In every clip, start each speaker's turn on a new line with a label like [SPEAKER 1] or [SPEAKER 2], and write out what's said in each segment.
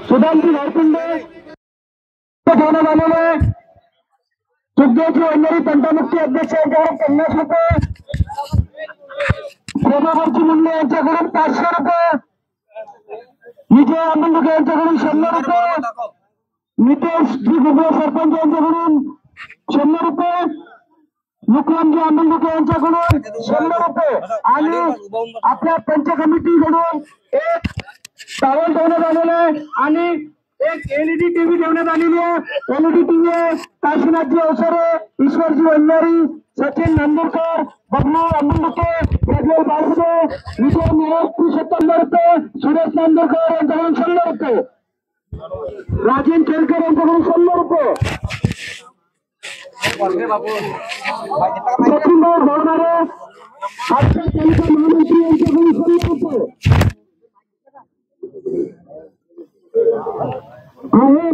[SPEAKER 1] सुधांशी गायकुंडे ठेवण्यात आलेले सुखदेवजी वंजारी तंटामुक्ती अध्यक्ष यांच्याकडून 50 रुपये, प्रेमावरची मुंडे यांच्याकडून 500 रुपये, विजय आंबेडकर यांच्याकडून 100 रुपये, नितेश जी गुगळे सरपंच यांच्याकडून 100 रुपये, मुकुंदजी आंबेडकर यांच्याकडून 100 रुपये आणि आपल्या पंच कमिटीकडून एक टॉवेल ठेवण्यात आलेला आहे आणि एक एलईडी टीव्ही ठेवण्यात आलेली आहे। एलईडी टीव्ही आहे काशीनाथजी अवसरे, ईश्वरजी वंजारी, सचिन नांदुरकर, बबलू आंबेडकर, प्रज्वल बाळगुडे, विजय मेहर 70 रुपये, सुरेश नांदुरकर यांच्याकडून 100 रुपये, राजेन केळकर यांच्याकडून 100 रुपये, सचिन भाऊ भवनारे आजच्या तालुका महामंत्री यांच्याकडून 100 रुपये आहे।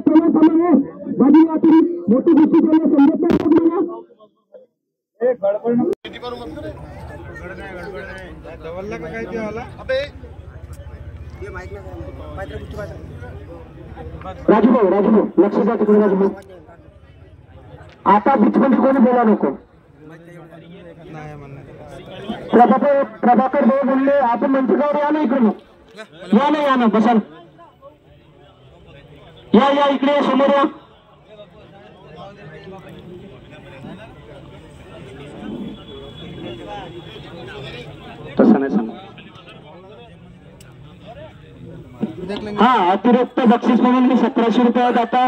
[SPEAKER 1] प्रमाणे बाजू यातून मोठी गोष्टी केल्या राजूभाऊ लक्ष द्या तिकडे राजूभाऊ। आता बीचमध्ये कोणी बोला नको। प्रभाकर भाऊ बोलले आपण मंचकावर या ना इकडे, या ना बसाल, या इकडे समोर या। तसं नाही सांग। हा अतिरिक्त बक्षीस म्हणून मी 1700 रुपये आता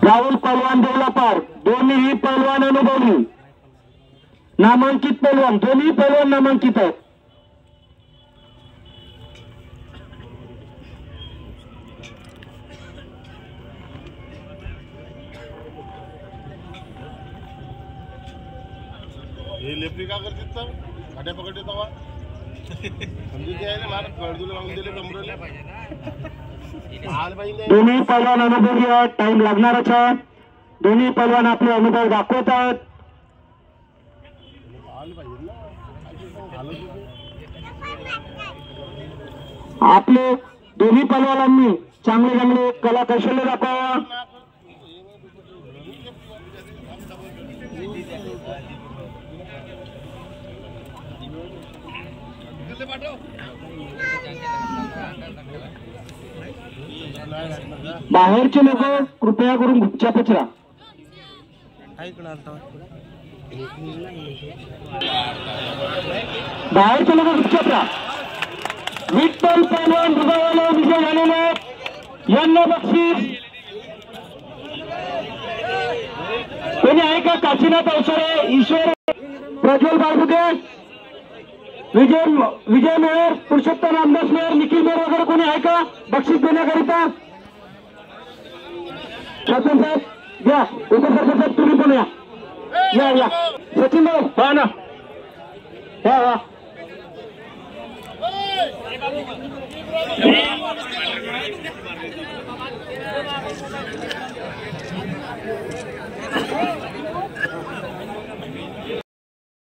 [SPEAKER 1] राहुल पहलवान देवलापार, दोन्ही पहलवान अनुभवी नामांकित पहलवान, दोन्ही पहलवान नामांकित आहेत।
[SPEAKER 2] लेपरी का करते तर खाट्या पकडते तवा समजून आहे ना मला कळदूला लावून दिले कमरेला
[SPEAKER 1] दोन्ही पहलवान अनुभवी आहेत, टाइम लागणारच आहे। दोन्ही पहलवान आपले अनुभव दाखवत आहेत। आपले दोन्ही पहलवानांनी चांगले कला कौशल्य दाखवा। बाहेरचे लोक कृपया करून गुपचापच राहा। बाहेरचे लोक गुपचाप राहा। विठ्ठल पहलवान दुधावाला विजय झालेले यांना बक्षीस कोणी आहे का? काशीनाथ अवसरे, ईश्वर, प्रज्वल बाळगुडे, विजय मेहर, पुरुषोत्तम रामदास मेहर, निखिल मेहर वगैरे कोणी आहे का बक्षीस देण्याकरिता? सरपंच साहेब घ्या, उपसरपंच साहेब तुम्ही पण या। सचिन भाऊ हा ना, वा